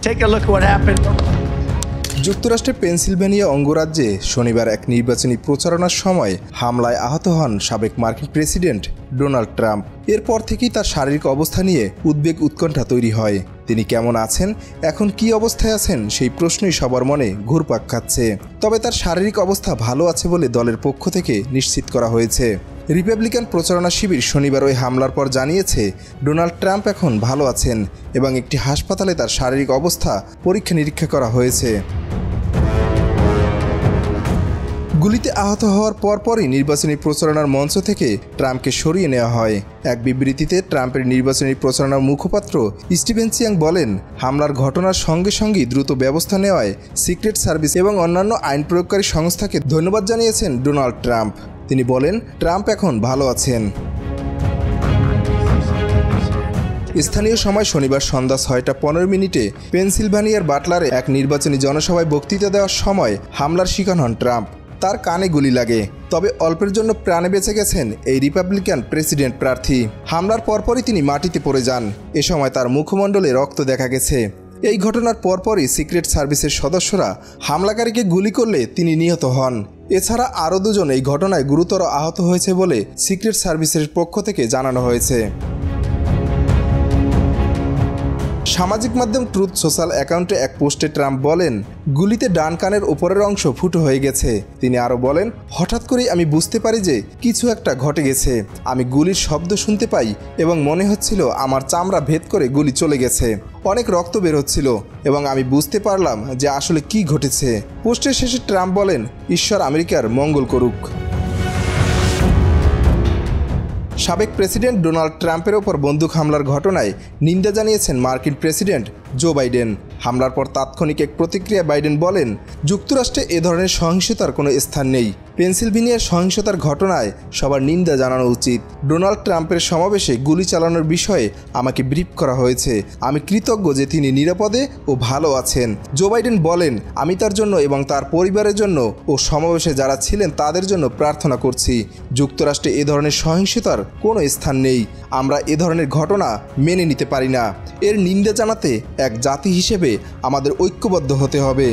Take a look at what happened. যুক্তরাষ্ট্রের Pennsylvania অঙ্গরাজ্যে শনিবার এক নির্বাচনী প্রচারণার সময় হামলায় আহত হন সাবেক মার্কিন প্রেসিডেন্ট ডোনাল্ড ট্রাম্প। এরপর থেকেই তার শারীরিক অবস্থা নিয়ে উদ্বেগ উৎকণ্ঠা তৈরি হয়। তিনি কেমন আছেন, এখন কী অবস্থায় আছেন, সেই প্রশ্নই সবার মনে ঘুরপাক খাচ্ছে। তবে তার শারীরিক অবস্থা ভালো আছে বলে দলের পক্ষ থেকে নিশ্চিত করা হয়েছে। রিপাবলিকান প্রচারণা শিবির শনিবার ওই হামলার পর জানিয়েছে ডোনাল্ড ট্রাম্প এখন ভালো আছেন এবং একটি হাসপাতালে তার শারীরিক অবস্থা পরীক্ষা নিরীক্ষা করা হয়েছে। গুলিতে আহত হওয়ার পরপরই নির্বাচনী প্রচারণার মঞ্চ থেকে ট্রাম্পকে সরিয়ে নেওয়া হয়। এক বিবৃতিতে ট্রাম্পের নির্বাচনী প্রচারণার মুখপাত্র স্টিভেন চিয়াং বলেন, হামলার ঘটনার সঙ্গে সঙ্গেই দ্রুত ব্যবস্থা নেওয়ায় সিক্রেট সার্ভিস এবং অন্যান্য আইন প্রয়োগকারী সংস্থাকে ধন্যবাদ জানিয়েছেন ডোনাল্ড ট্রাম্প। তিনি বলেন, ট্রাম্প এখন ভালো আছেন। স্থানীয় সময় শনিবার সন্ধ্যা 6:15 পেনসিলভানিয়ার বাটলারে এক নির্বাচনী জনসভায় বক্তৃতা দেওয়ার সময় হামলার শিকার হন ট্রাম্প। তার কানে গুলি লাগে, তবে অল্পের জন্য প্রাণে বেঁচে গেছেন এই রিপাবলিকান প্রেসিডেন্ট প্রার্থী। হামলার পরপরই তিনি মাটিতে পড়ে যান। এ সময় তার মুখমণ্ডলে রক্ত দেখা গেছে। এই ঘটনার পরপরই সিক্রেট সার্ভিসের সদস্যরা হামলাকারীকে গুলি করলে তিনি নিহত হন। এছাড়া আরও দুজন এই ঘটনায় গুরুতর আহত হয়েছে বলে সিক্রেট সার্ভিসের পক্ষ থেকে জানানো হয়েছে। সামাজিক মাধ্যম ট্রুথ সোশ্যাল অ্যাকাউন্টে এক পোস্টে ট্রাম্প বলেন, গুলিতে ডান কানের উপরের অংশ ফুটো হয়ে গেছে। তিনি আরও বলেন, হঠাৎ করেই আমি বুঝতে পারি যে কিছু একটা ঘটে গেছে। আমি গুলির শব্দ শুনতে পাই এবং মনে হচ্ছিল আমার চামড়া ভেদ করে গুলি চলে গেছে। অনেক রক্ত বের হচ্ছিল এবং আমি বুঝতে পারলাম যে আসলে কি ঘটেছে। পোস্টের শেষে ট্রাম্প বলেন, ঈশ্বর আমেরিকার মঙ্গল করুক। সাবেক প্রেসিডেন্ট ডোনাল্ড ট্রাম্পের ওপর বন্দুক হামলার ঘটনায় নিন্দা জানিয়েছেন মার্কিন প্রেসিডেন্ট জো বাইডেন। হামলার পর তাৎক্ষণিক এক প্রতিক্রিয়া বাইডেন বলেন, যুক্তরাষ্ট্রে এ ধরনের সহিংসতার কোনো স্থান নেই। পেনসিলভেনিয়ার সহিংসতার ঘটনায় সবার নিন্দা জানানো উচিত। ডোনাল্ড ট্রাম্পের সমাবেশে গুলি চালানোর বিষয়ে আমাকে ব্রিফ করা হয়েছে। আমি কৃতজ্ঞ যে তিনি নিরাপদে ও ভালো আছেন। জো বাইডেন বলেন, আমি তার জন্য এবং তার পরিবারের জন্য ও সমাবেশে যারা ছিলেন তাদের জন্য প্রার্থনা করছি। যুক্তরাষ্ট্রে এ ধরনের সহিংসতার কোনো স্থান নেই। আমরা এ ধরনের ঘটনা মেনে নিতে পারি না। এর নিন্দা জানাতে এক জাতি হিসেবে আমাদের ঐক্যবদ্ধ হতে হবে।